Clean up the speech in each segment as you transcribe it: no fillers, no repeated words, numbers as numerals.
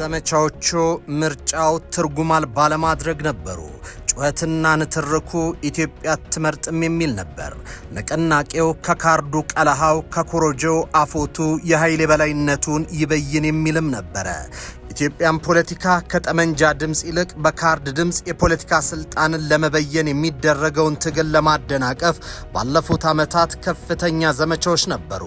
ዘመቻዎቹ ምርጫው ትርጉም አልባ ለማድረግ ነበሩ። ጩኸትና ንትርኩ ኢትዮጵያ አትመርጥም የሚል ነበር። ንቅናቄው ከካርዱ ቀለሃው ከኮሮጆው አፎቱ የኃይል የበላይነቱን ይበይን የሚልም ነበረ። ኢትዮጵያን ፖለቲካ ከጠመንጃ ድምጽ ይልቅ በካርድ ድምጽ የፖለቲካ ስልጣንን ለመበየን የሚደረገውን ትግል ለማደናቀፍ ባለፉት ዓመታት ከፍተኛ ዘመቻዎች ነበሩ።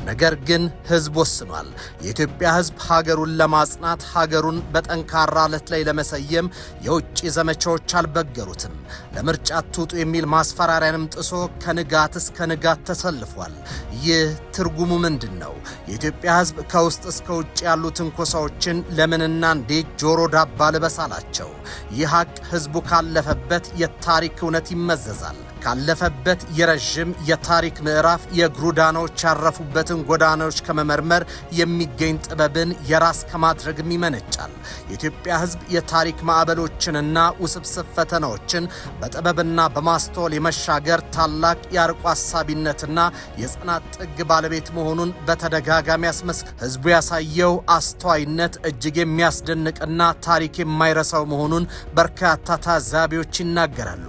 ነገር ግን ህዝብ ወስኗል። የኢትዮጵያ ህዝብ ሀገሩን ለማጽናት ሀገሩን በጠንካራ አለት ላይ ለመሰየም የውጭ ዘመቻዎች አልበገሩትም። ለምርጫ አትውጡ የሚል ማስፈራሪያንም ጥሶ ከንጋት እስከ ንጋት ተሰልፏል። ይህ ትርጉሙ ምንድን ነው? የኢትዮጵያ ህዝብ ከውስጥ እስከ ውጭ ያሉ ትንኮሳዎችን ለምንና እንዴት ጆሮ ዳባ ልበስ አላቸው? ይህ ሀቅ ህዝቡ ካለፈበት የታሪክ እውነት ይመዘዛል። ካለፈበት የረዥም የታሪክ ምዕራፍ የእግሩ ዳናዎች ያረፉበትን ጎዳናዎች ከመመርመር የሚገኝ ጥበብን የራስ ከማድረግም ይመነጫል። የኢትዮጵያ ህዝብ የታሪክ ማዕበሎችንና ውስብስብ ፈተናዎችን በጥበብና በማስተዋል የመሻገር ታላቅ የአርቆ አሳቢነትና የጽናት ጥግ ባለቤት መሆኑን በተደጋጋሚ ያስመስክራል። ህዝቡ ያሳየው አስተዋይነት እጅግ የሚያስደንቅና ታሪክ የማይረሳው መሆኑን በርካታ ታዛቢዎች ይናገራሉ።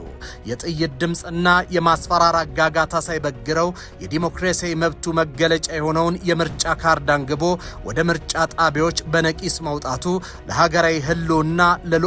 የጥይት ድምጽና የማስፈራራት ጋጋታ ሳይበግረው የዲሞክራሲያዊ መብቱ መገለጫ የሆነውን የምርጫ ካርድ አንግቦ ወደ ምርጫ ጣቢያዎች በነቂስ መውጣቱ ለሀገራዊ ህልውና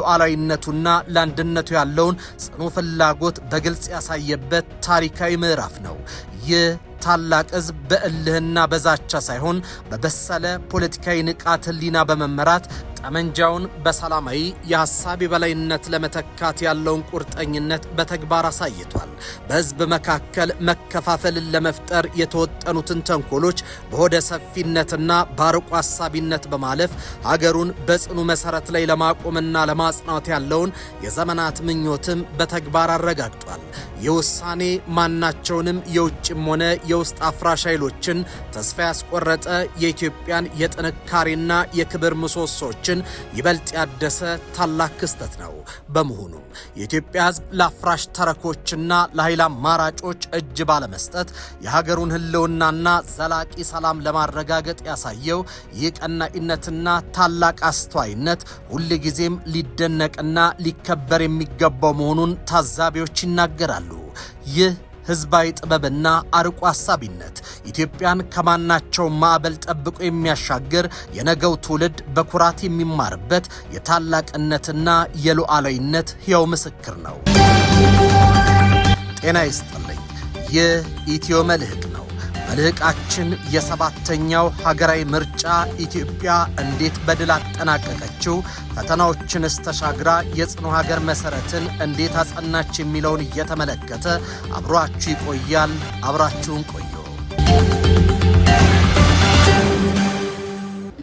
ለሉዓላዊነቱና ለአንድነቱ ያለውን ጽኑ ፍላጎት በግልጽ ያሳየበት ታሪካዊ ምዕራፍ ነው። ይህ ታላቅ ህዝብ በእልህና በዛቻ ሳይሆን በበሰለ ፖለቲካዊ ንቃተ ህሊና በመመራት ጠመንጃውን በሰላማዊ የሐሳብ የበላይነት ለመተካት ያለውን ቁርጠኝነት በተግባር አሳይቷል። በህዝብ መካከል መከፋፈልን ለመፍጠር የተወጠኑትን ተንኮሎች በሆደ ሰፊነትና በአርቆ አሳቢነት በማለፍ ሀገሩን በጽኑ መሰረት ላይ ለማቆምና ለማጽናት ያለውን የዘመናት ምኞትም በተግባር አረጋግጧል። የውሳኔ ማናቸውንም የውጭም ሆነ የውስጥ አፍራሽ ኃይሎችን ተስፋ ያስቆረጠ የኢትዮጵያን የጥንካሬና የክብር ምሰሶችን ይበልጥ ያደሰ ታላቅ ክስተት ነው። በመሆኑም የኢትዮጵያ ህዝብ ለአፍራሽ ተረኮችና ለኃይል አማራጮች እጅ ባለመስጠት የሀገሩን ህልውናና ዘላቂ ሰላም ለማረጋገጥ ያሳየው ይህ ቀናኢነትና ታላቅ አስተዋይነት ሁልጊዜም ሊደነቅና ሊከበር የሚገባው መሆኑን ታዛቢዎች ይናገራሉ። ይህ ህዝባዊ ጥበብና አርቆ አሳቢነት ኢትዮጵያን ከማናቸው ማዕበል ጠብቆ የሚያሻግር የነገው ትውልድ በኩራት የሚማርበት የታላቅነትና የሉዓላዊነት ሕያው ምስክር ነው። ጤና ይስጥልኝ። ይህ ኢትዮ መልሕቅ ነው። መልሕቃችን የሰባተኛው ሀገራዊ ምርጫ ኢትዮጵያ እንዴት በድል አጠናቀቀችው፣ ፈተናዎችንስ ተሻግራ የጽኑ ሀገር መሰረትን እንዴት አጸናች የሚለውን እየተመለከተ አብሯችሁ ይቆያል። አብራችሁን ቆዩ።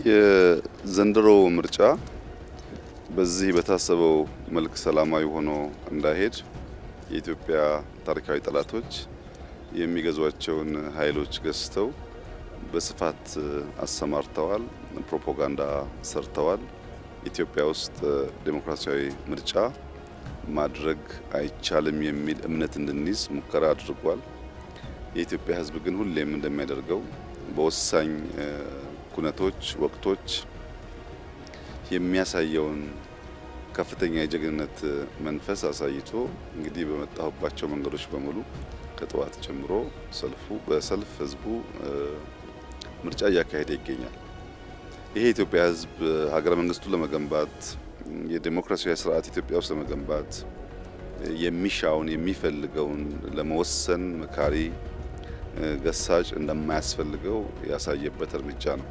የዘንድሮ ምርጫ በዚህ በታሰበው መልክ ሰላማዊ ሆኖ እንዳይሄድ የኢትዮጵያ ታሪካዊ ጠላቶች የሚገዟቸውን ኃይሎች ገዝተው በስፋት አሰማርተዋል። ፕሮፓጋንዳ ሰርተዋል። ኢትዮጵያ ውስጥ ዴሞክራሲያዊ ምርጫ ማድረግ አይቻልም የሚል እምነት እንድንይዝ ሙከራ አድርጓል። የኢትዮጵያ ሕዝብ ግን ሁሌም እንደሚያደርገው በወሳኝ ኩነቶች፣ ወቅቶች የሚያሳየውን ከፍተኛ የጀግንነት መንፈስ አሳይቶ እንግዲህ በመጣሁባቸው መንገዶች በሙሉ ከጠዋት ጀምሮ በሰልፍ ህዝቡ ምርጫ እያካሄደ ይገኛል። ይሄ የኢትዮጵያ ህዝብ ሀገረ መንግስቱን ለመገንባት የዲሞክራሲያዊ ስርዓት ኢትዮጵያ ውስጥ ለመገንባት የሚሻውን የሚፈልገውን ለመወሰን መካሪ ገሳጭ እንደማያስፈልገው ያሳየበት እርምጃ ነው።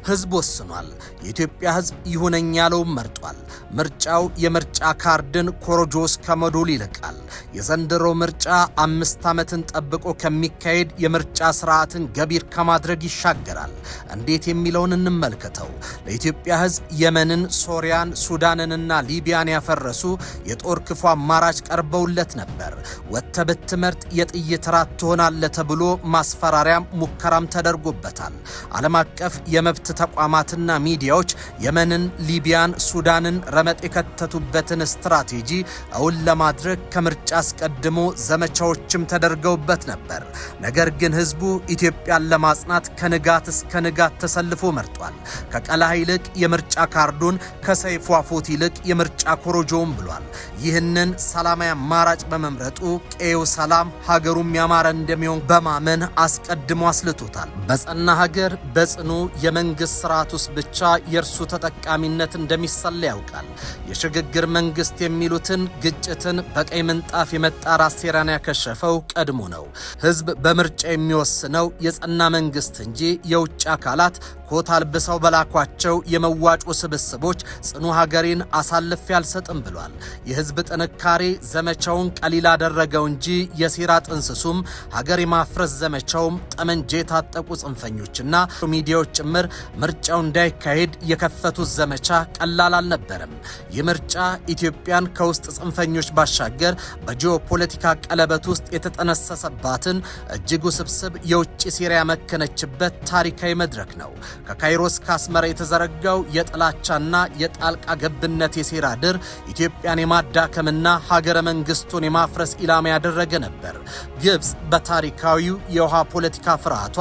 ህዝብ ወስኗል። የኢትዮጵያ ህዝብ ይሁነኝ ያለውን መርጧል። ምርጫው የምርጫ ካርድን ኮሮጆስ ከመዶል ይልቃል። የዘንድሮ ምርጫ 5 ዓመትን ጠብቆ ከሚካሄድ የምርጫ ስርዓትን ገቢር ከማድረግ ይሻገራል። እንዴት የሚለውን እንመልከተው። ለኢትዮጵያ ህዝብ የመንን፣ ሶሪያን፣ ሱዳንንና ሊቢያን ያፈረሱ የጦር ክፉ አማራጭ ቀርበውለት ነበር። ወጥተህ ብትመርጥ የጥይት ራት ትሆናለህ ተብሎ ማስፈራሪያም ሙከራም ተደርጎበታል። ዓለም አቀፍ የመብት ተቋማትና ሚዲያዎች የመንን፣ ሊቢያን፣ ሱዳንን፣ ረመጥ የከተቱበትን ስትራቴጂ እውን ለማድረግ ከምርጫ አስቀድሞ ዘመቻዎችም ተደርገውበት ነበር። ነገር ግን ህዝቡ ኢትዮጵያን ለማጽናት ከንጋት እስከ ንጋት ተሰልፎ መርጧል። ከቀለሃ ይልቅ የምርጫ ካርዱን፣ ከሰይፉ አፎት ይልቅ የምርጫ ኮሮጆውን ብሏል። ይህንን ሰላማዊ አማራጭ በመምረጡ ቀዬው ሰላም ሀገሩም ያማረ እንደሚሆን በማመን አስቀድሞ አስልቶታል። በጸና ሀገር በጽኑ የመንግስት ስርዓት ውስጥ ብቻ የእርሱ ተጠቃሚነት እንደሚሰላ ያውቃል። የሽግግር መንግስት የሚሉትን ግጭትን በቀይ ምንጣፍ የመጣራት ሴራን ያከሸፈው ቀድሞ ነው። ህዝብ በምርጫ የሚወስነው የጸና መንግስት እንጂ የውጭ አካላት ኮት አልብሰው በላኳቸው የመዋጮ ስብስቦች ጽኑ ሀገሬን አሳልፌ አልሰጥም ብሏል። የህዝብ ጥንካሬ ዘመቻውን ቀሊል አደረገው እንጂ የሴራ ጥንስሱም ሀገር የማፍረስ ዘመቻውም ጠመንጃ የታጠቁ ጽንፈኞችና ሚዲያዎች ጭምር ምርጫው እንዳይካሄድ የከፈቱት ዘመቻ ቀላል አልነበረም። ይህ ምርጫ ኢትዮጵያን ከውስጥ ጽንፈኞች ባሻገር በጂኦፖለቲካ ቀለበት ውስጥ የተጠነሰሰባትን እጅግ ውስብስብ የውጭ ሴራ ያመከነችበት ታሪካዊ መድረክ ነው። ከካይሮ እስከ አስመራ የተዘረጋው የጥላቻና የጣልቃ ገብነት የሴራ ድር ኢትዮጵያን የማዳከምና ሀገረ መንግስቱን የማፍረስ ኢላማ ያደረገ ነበር። ግብጽ በታሪካዊው የውሃ ፖለቲካ ፍርሃቷ፣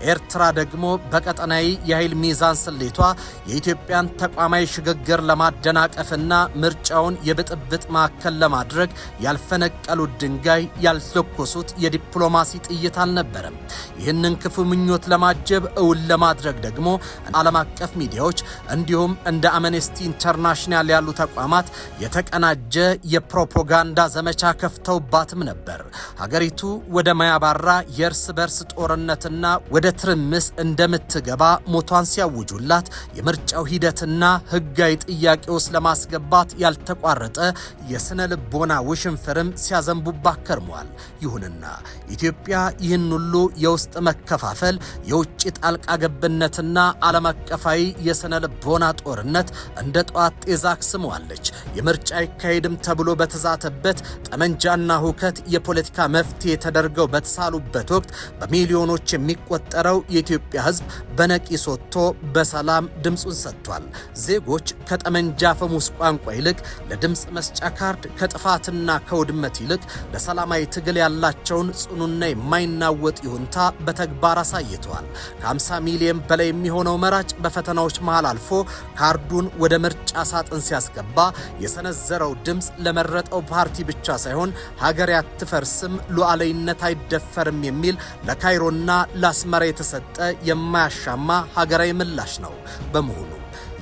ኤርትራ ደግሞ በቀጠናዊ የኃይል ሚዛን ስሌቷ የኢትዮጵያን ተቋማዊ ሽግግር ለማደናቀፍና ምርጫውን የብጥብጥ ማዕከል ለማድረግ ያልፈነቀሉት ድንጋይ ያልተኮሱት የዲፕሎማሲ ጥይት አልነበረም። ይህንን ክፉ ምኞት ለማጀብ እውን ለማድረግ ደግሞ ዓለም አቀፍ ሚዲያዎች እንዲሁም እንደ አምነስቲ ኢንተርናሽናል ያሉ ተቋማት የተቀናጀ የፕሮፓጋንዳ ዘመቻ ከፍተውባትም ነበር። ሀገሪቱ ወደ ማያባራ የእርስ በርስ ጦርነትና ወደ ትርምስ እንደምትገባ ሞቷን ሲያውጁላት የምርጫው ሂደትና ህጋዊ ጥያቄ ውስጥ ለማስገባት ያልተቋረጠ የስነ ልቦና ውሽንፍርም ሲያዘንቡባት ከርመዋል። ይሁንና ኢትዮጵያ ይህን ሁሉ የውስጥ መከፋፈል፣ የውጭ ጣልቃ ገብነትና ዓለም አቀፋዊ የስነ ልቦና ጦርነት እንደ ጧት ጤዛ አክስመዋለች። የምርጫ ይካሄድም ተብሎ በተዛተበት ጠመንጃና ሁከት የፖለቲካ መፍትሄ ተደርገው በተሳሉበት ወቅት በሚሊዮኖች የሚቆጠረው የኢትዮጵያ ህዝብ በነቂስ ወጥቶ በሰላም ድምፁን ሰጥቷል። ዜጎች ከጠመንጃ ፈሙስ ቋንቋ ይልቅ ለድምፅ መስጫ ካርድ፣ ከጥፋትና ከውድመት ይልቅ ለሰላማዊ ትግል ያላቸውን ጽኑና የማይናወጥ ይሁንታ በተግባር አሳይተዋል። ከ50 ሚሊዮን በላይ የሚሆነው መራጭ በፈተናዎች መሃል አልፎ ካርዱን ወደ ምርጫ ሳጥን ሲያስገባ የሰነዘረው ድምፅ ለመረጠው ፓርቲ ብቻ ሳይሆን ሀገር አትፈርስም፣ ሉዓላዊነት አይደፈርም የሚል ለካይሮና ለአስመራ የተሰጠ የማያሻማ ሀገራዊ ምላሽ ነው። በመሆኑ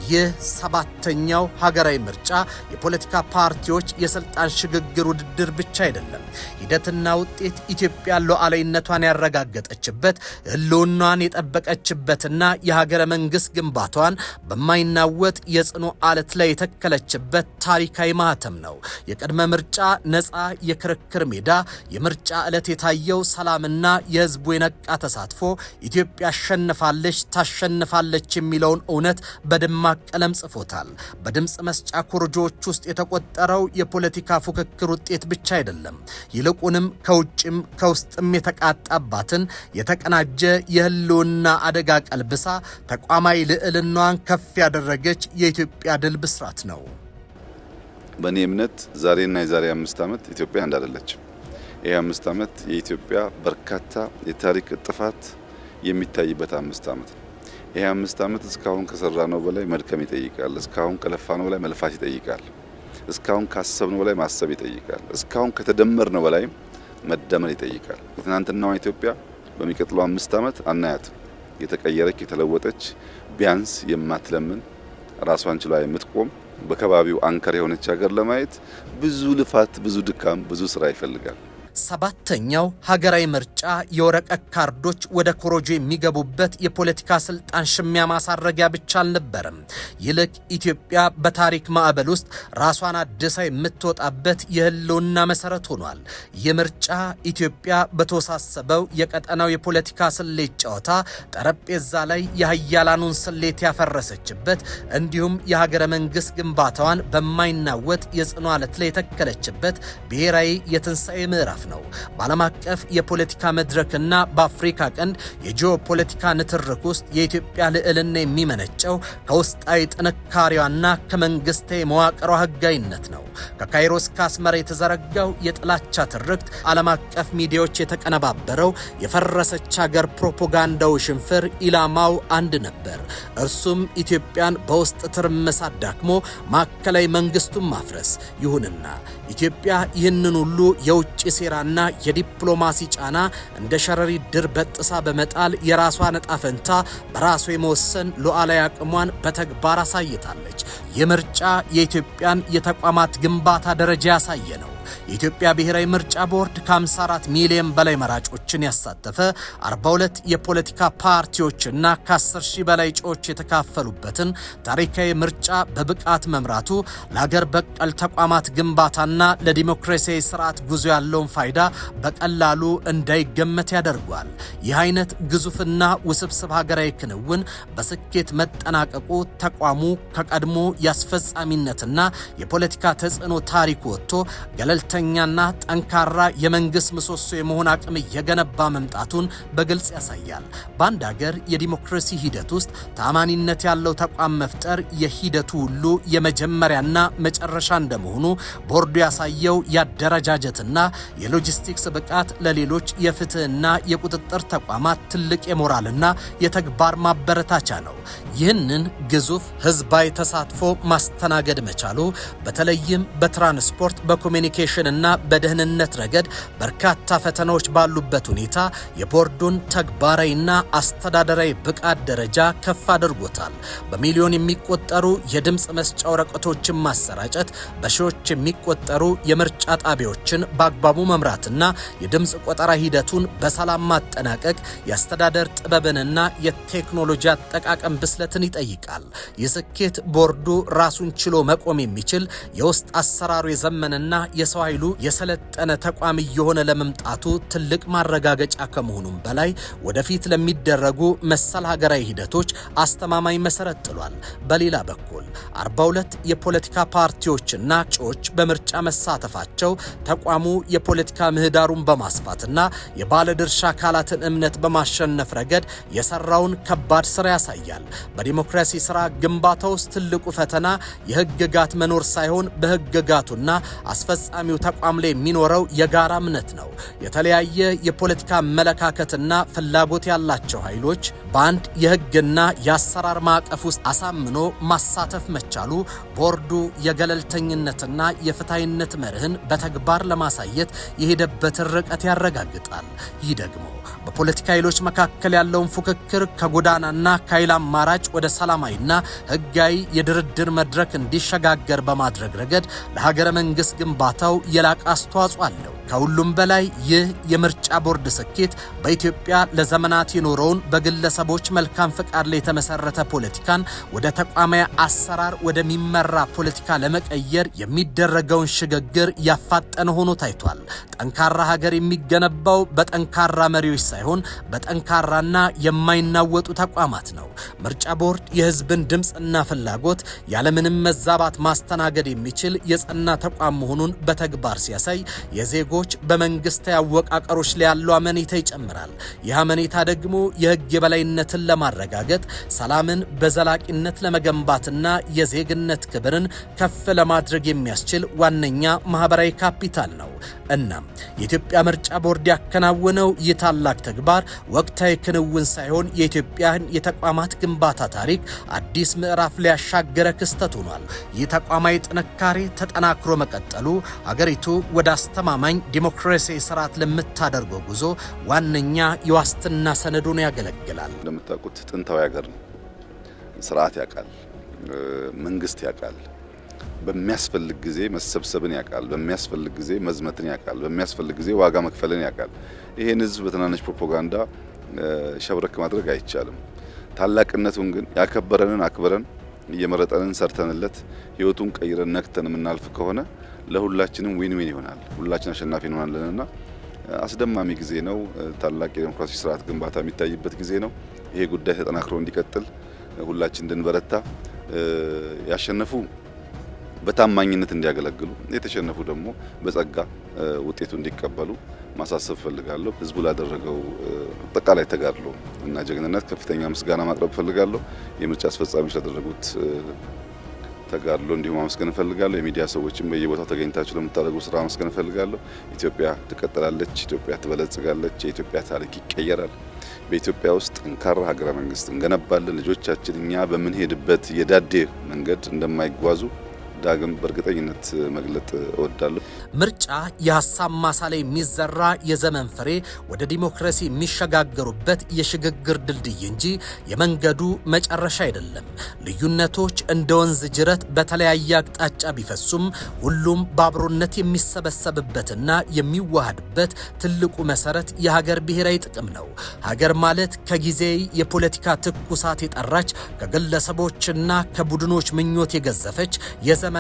ይህ ሰባተኛው ሀገራዊ ምርጫ የፖለቲካ ፓርቲዎች የስልጣን ሽግግር ውድድር ብቻ አይደለም። ሂደትና ውጤት ኢትዮጵያ ሉዓላዊነቷን ያረጋገጠችበት፣ ህልውናዋን የጠበቀችበትና የሀገረ መንግስት ግንባታዋን በማይናወጥ የጽኑ አለት ላይ የተከለችበት ታሪካዊ ማህተም ነው። የቅድመ ምርጫ ነፃ የክርክር ሜዳ፣ የምርጫ ዕለት የታየው ሰላምና የህዝቡ የነቃ ተሳትፎ ኢትዮጵያ አሸንፋለች፣ ታሸንፋለች የሚለውን እውነት በደማ ቀለም ጽፎታል። በድምፅ መስጫ ኮረጆዎች ውስጥ የተቆጠረው የፖለቲካ ፉክክር ውጤት ብቻ አይደለም። ይልቁንም ከውጭም ከውስጥም የተቃጣባትን የተቀናጀ የህልውና አደጋ ቀልብሳ ተቋማዊ ልዕልናዋን ከፍ ያደረገች የኢትዮጵያ ድል ብስራት ነው። በእኔ እምነት ዛሬና የዛሬ 5 ዓመት ኢትዮጵያ እንዳደለችም ይህ 5 ዓመት የኢትዮጵያ በርካታ የታሪክ ጥፋት የሚታይበት 5 ዓመት ነው። ይህ 5 ዓመት እስካሁን ከሰራነው በላይ መድከም ይጠይቃል። እስካሁን ከለፋነው በላይ መልፋት ይጠይቃል። እስካሁን ካሰብነው በላይ ማሰብ ይጠይቃል። እስካሁን ከተደመርነው በላይ መደመር ይጠይቃል። የትናንትናዋ ኢትዮጵያ በሚቀጥለው 5 ዓመት አናያትም። የተቀየረች የተለወጠች፣ ቢያንስ የማትለምን ራሷን ችላ የምትቆም በከባቢው አንከር የሆነች ሀገር ለማየት ብዙ ልፋት፣ ብዙ ድካም፣ ብዙ ስራ ይፈልጋል። ሰባተኛው ሀገራዊ ምርጫ የወረቀት ካርዶች ወደ ኮሮጆ የሚገቡበት የፖለቲካ ስልጣን ሽሚያ ማሳረጊያ ብቻ አልነበረም። ይልቅ ኢትዮጵያ በታሪክ ማዕበል ውስጥ ራሷን አድሳ የምትወጣበት የህልውና መሰረት ሆኗል። ይህ ምርጫ ኢትዮጵያ በተወሳሰበው የቀጠናው የፖለቲካ ስሌት ጨዋታ ጠረጴዛ ላይ የሀያላኑን ስሌት ያፈረሰችበት፣ እንዲሁም የሀገረ መንግስት ግንባታዋን በማይናወጥ የጽኑ አለት ላይ የተከለችበት ብሔራዊ የትንሣኤ ምዕራፍ ነው። በዓለም አቀፍ የፖለቲካ መድረክና በአፍሪካ ቀንድ የጂኦፖለቲካ ንትርክ ውስጥ የኢትዮጵያ ልዕልና የሚመነጨው ከውስጣዊ ጥንካሬዋና ከመንግስታዊ መዋቅሯ ህጋዊነት ነው። ከካይሮ እስከ አስመራ የተዘረጋው የጥላቻ ትርክት ዓለም አቀፍ ሚዲያዎች የተቀነባበረው የፈረሰች ሀገር ፕሮፓጋንዳው ሽንፍር ኢላማው አንድ ነበር። እርሱም ኢትዮጵያን በውስጥ ትርምስ አዳክሞ ማዕከላዊ መንግስቱን ማፍረስ። ይሁንና ኢትዮጵያ ይህንን ሁሉ የውጭ ሴራና የዲፕሎማሲ ጫና እንደ ሸረሪት ድር በጥሳ በመጣል የራሷን ዕጣ ፈንታ በራሷ የመወሰን ሉዓላዊ አቅሟን በተግባር አሳይታለች። የምርጫ የኢትዮጵያን የተቋማት ግንባታ ደረጃ ያሳየ ነው። የኢትዮጵያ ብሔራዊ ምርጫ ቦርድ ከ54 ሚሊዮን በላይ መራጮችን ያሳተፈ 42 የፖለቲካ ፓርቲዎችና ከ10 ሺህ በላይ እጩዎች የተካፈሉበትን ታሪካዊ ምርጫ በብቃት መምራቱ ለሀገር በቀል ተቋማት ግንባታና ለዲሞክራሲያዊ ስርዓት ጉዞ ያለውን ፋይዳ በቀላሉ እንዳይገመት ያደርጓል። ይህ አይነት ግዙፍና ውስብስብ ሀገራዊ ክንውን በስኬት መጠናቀቁ ተቋሙ ከቀድሞ የአስፈጻሚነትና የፖለቲካ ተጽዕኖ ታሪክ ወጥቶ ገለልተኛና ጠንካራ የመንግስት ምሰሶ የመሆን አቅም እየገነባ መምጣቱን በግልጽ ያሳያል። በአንድ ሀገር የዲሞክራሲ ሂደት ውስጥ ተአማኒነት ያለው ተቋም መፍጠር የሂደቱ ሁሉ የመጀመሪያና መጨረሻ እንደመሆኑ ቦርዱ ያሳየው የአደረጃጀትና የሎጂስቲክስ ብቃት ለሌሎች የፍትህና የቁጥጥር ተቋማት ትልቅ የሞራልና የተግባር ማበረታቻ ነው። ይህንን ግዙፍ ህዝባዊ ተሳትፎ ማስተናገድ መቻሉ በተለይም በትራንስፖርት በኮሚኒኬሽን እና በደህንነት ረገድ በርካታ ፈተናዎች ባሉበት ሁኔታ የቦርዱን ተግባራዊና አስተዳደራዊ ብቃት ደረጃ ከፍ አድርጎታል። በሚሊዮን የሚቆጠሩ የድምፅ መስጫ ወረቀቶችን ማሰራጨት፣ በሺዎች የሚቆጠሩ የምርጫ ጣቢያዎችን በአግባቡ መምራትና የድምፅ ቆጠራ ሂደቱን በሰላም ማጠናቀቅ የአስተዳደር ጥበብንና የቴክኖሎጂ አጠቃቀም ብስለትን ይጠይቃል። የስኬት ቦርዱ ራሱን ችሎ መቆም የሚችል የውስጥ አሰራሩ የዘመነና የሰው ኃይሉ የሰለጠነ ተቋም እየሆነ ለመምጣቱ ትልቅ ማረጋገጫ ከመሆኑም በላይ ወደፊት ለሚደረጉ መሰል ሀገራዊ ሂደቶች አስተማማኝ መሰረት ጥሏል። በሌላ በኩል 42 የፖለቲካ ፓርቲዎችና እጩዎች በምርጫ መሳተፋቸው ተቋሙ የፖለቲካ ምህዳሩን በማስፋትና የባለድርሻ አካላትን እምነት በማሸነፍ ረገድ የሰራውን ከባድ ስራ ያሳያል። በዲሞክራሲ ስራ ግንባታ ውስጥ ትልቁ ፈተና የህግጋት መኖር ሳይሆን በህግጋቱና አስፈጻሚው ተቋም ላይ የሚኖረው የጋራ እምነት ነው። የተለያየ የፖለቲካ አመለካከትና ፍላጎት ያላቸው ኃይሎች በአንድ የህግና የአሰራር ማዕቀፍ ውስጥ አሳምኖ ማሳተፍ መቻሉ ቦርዱ የገለልተኝነትና የፍትሃዊነት መርህን በተግባር ለማሳየት የሄደበትን ርቀት ያረጋግጣል። ይህ ደግሞ በፖለቲካ ኃይሎች መካከል ያለውን ፉክክር ከጎዳናና ከኃይል አማራጭ ወደ ሰላማዊና ህጋዊ የድርድር መድረክ እንዲሸጋገር በማድረግ ረገድ ለሀገረ መንግስት ግንባታው የላቀ አስተዋጽኦ አለው። ከሁሉም በላይ ይህ የምርጫ ቦርድ ስኬት በኢትዮጵያ ለዘመናት የኖረውን በግለሰቦች መልካም ፍቃድ ላይ የተመሰረተ ፖለቲካን ወደ ተቋማዊ አሰራር ወደሚመራ ፖለቲካ ለመቀየር የሚደረገውን ሽግግር ያፋጠነ ሆኖ ታይቷል። ጠንካራ ሀገር የሚገነባው በጠንካራ መሪዎች ሳይሆን በጠንካራና የማይናወጡ ተቋማት ነው። ምርጫ ቦርድ የህዝብን ድምፅና ፍላጎት ያለምንም መዛባት ማስተናገድ የሚችል የጸና ተቋም መሆኑን በተግባር ሲያሳይ የዜጎች በመንግስታዊ አወቃቀሮች ላይ ያለው አመኔታ ይጨምራል። ይህ አመኔታ ደግሞ የህግ የበላይነትን ለማረጋገጥ፣ ሰላምን በዘላቂነት ለመገንባትና የዜግነት ክብርን ከፍ ለማድረግ የሚያስችል ዋነኛ ማህበራዊ ካፒታል ነው። እናም የኢትዮጵያ ምርጫ ቦርድ ያከናወነው ይህ ታላቅ ተግባር ወቅታዊ ክንውን ሳይሆን የኢትዮጵያን የተቋማት ግንባታ ታሪክ አዲስ ምዕራፍ ላይ ያሻገረ ክስተት ሆኗል። ይህ ተቋማዊ ጥንካሬ ተጠናክሮ መቀጠሉ ሀገሪቱ ወደ አስተማማኝ ዲሞክራሲያዊ ስርዓት ለምታደርገው ጉዞ ዋነኛ የዋስትና ሰነድ ሆኖ ያገለግላል። እንደምታውቁት ጥንታዊ ሀገር ነው። ስርዓት ያውቃል፣ መንግስት ያውቃል፣ በሚያስፈልግ ጊዜ መሰብሰብን ያውቃል፣ በሚያስፈልግ ጊዜ መዝመትን ያውቃል፣ በሚያስፈልግ ጊዜ ዋጋ መክፈልን ያውቃል። ይሄን ህዝብ በትናንሽ ፕሮፓጋንዳ ሸብረክ ማድረግ አይቻልም። ታላቅነቱን ግን ያከበረንን አክብረን እየመረጠንን ሰርተንለት ህይወቱን ቀይረን ነክተን የምናልፍ ከሆነ ለሁላችንም ዊን ዊን ይሆናል። ሁላችን አሸናፊ እንሆናለንና አስደማሚ ጊዜ ነው። ታላቅ የዲሞክራሲ ስርዓት ግንባታ የሚታይበት ጊዜ ነው። ይሄ ጉዳይ ተጠናክሮ እንዲቀጥል ሁላችን እንድንበረታ ያሸነፉ በታማኝነት እንዲያገለግሉ፣ የተሸነፉ ደግሞ በጸጋ ውጤቱ እንዲቀበሉ ማሳሰብ ፈልጋለሁ። ህዝቡ ላደረገው አጠቃላይ ተጋድሎ እና ጀግንነት ከፍተኛ ምስጋና ማቅረብ ፈልጋለሁ። የምርጫ አስፈጻሚዎች ላደረጉት ተጋድሎ እንዲሁም ማመስገን ፈልጋለሁ። የሚዲያ ሰዎችም በየቦታው ተገኝታችሁ ለምታደርጉ ስራ ማመስገን ፈልጋለሁ። ኢትዮጵያ ትቀጥላለች፣ ኢትዮጵያ ትበለጽጋለች፣ የኢትዮጵያ ታሪክ ይቀየራል። በኢትዮጵያ ውስጥ ጠንካራ ሀገረ መንግስት እንገነባለን። ልጆቻችን እኛ በምንሄድበት የዳዴ መንገድ እንደማይጓዙ ዳግም በእርግጠኝነት መግለጥ እወዳለሁ። ምርጫ የሐሳብ ማሳ ላይ የሚዘራ የዘመን ፍሬ ወደ ዲሞክራሲ የሚሸጋገሩበት የሽግግር ድልድይ እንጂ የመንገዱ መጨረሻ አይደለም። ልዩነቶች እንደ ወንዝ ጅረት በተለያየ አቅጣጫ ቢፈሱም ሁሉም በአብሮነት የሚሰበሰብበትና የሚዋሃድበት ትልቁ መሰረት የሀገር ብሔራዊ ጥቅም ነው። ሀገር ማለት ከጊዜ የፖለቲካ ትኩሳት የጠራች ከግለሰቦችና ከቡድኖች ምኞት የገዘፈች የዘመናት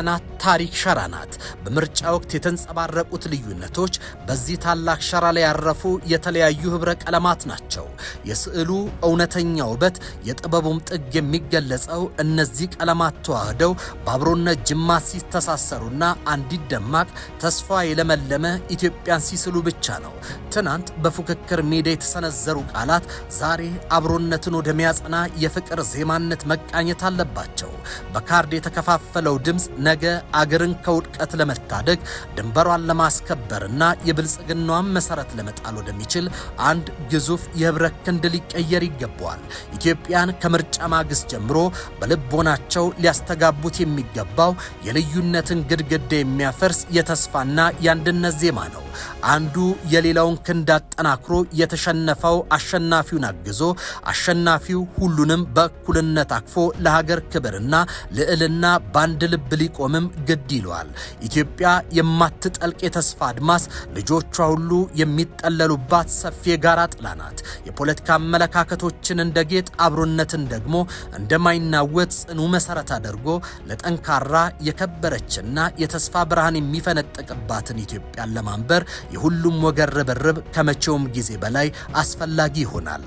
ታሪክ ሸራ ናት። በምርጫ ወቅት የተንጸባረቁት ልዩነቶች በዚህ ታላቅ ሸራ ላይ ያረፉ የተለያዩ ህብረ ቀለማት ናቸው። የስዕሉ እውነተኛ ውበት የጥበቡም ጥግ የሚገለጸው እነዚህ ቀለማት ተዋህደው በአብሮነት ጅማት ሲተሳሰሩና አንዲት ደማቅ ተስፋ የለመለመ ኢትዮጵያን ሲስሉ ብቻ ነው። ትናንት በፉክክር ሜዳ የተሰነዘሩ ቃላት ዛሬ አብሮነትን ወደሚያጸና የፍቅር ዜማነት መቃኘት አለባቸው። በካርድ የተከፋፈለው ድምፅ ነገ አገርን ከውድቀት ለመታደግ ድንበሯን ለማስከበርና የብልጽግናዋን መሰረት ለመጣል ወደሚችል አንድ ግዙፍ የህብረት ክንድ ሊቀየር ይገባዋል። ኢትዮጵያን ከምርጫ ማግስት ጀምሮ በልቦናቸው ሊያስተጋቡት የሚገባው የልዩነትን ግድግዳ የሚያፈርስ የተስፋና የአንድነት ዜማ ነው። አንዱ የሌላውን ክንድ አጠናክሮ የተሸነፈው አሸናፊውን አግዞ አሸናፊው ሁሉንም በእኩልነት አቅፎ ለሀገር ክብርና ልዕልና በአንድ ልብ ሊቆምም ግድ ይለዋል። ኢትዮጵያ የማትጠልቅ የተስፋ አድማስ፣ ልጆቿ ሁሉ የሚጠለሉባት ሰፊ የጋራ ጥላ ናት። የፖለቲካ አመለካከቶችን እንደ ጌጥ፣ አብሮነትን ደግሞ እንደማይናወጥ ጽኑ መሰረት አድርጎ ለጠንካራ የከበረችና የተስፋ ብርሃን የሚፈነጥቅባትን ኢትዮጵያን ለማንበር የሁሉም ወገን ርብርብ ከመቼውም ጊዜ በላይ አስፈላጊ ይሆናል።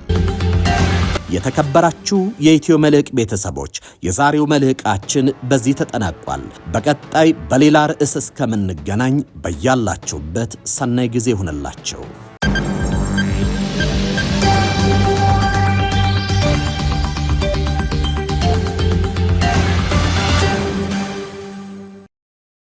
የተከበራችሁ የኢትዮ መልሕቅ ቤተሰቦች የዛሬው መልሕቃችን በዚህ ተጠናቋል። በቀጣይ በሌላ ርዕስ እስከምንገናኝ በያላችሁበት ሰናይ ጊዜ ይሁንላችሁ።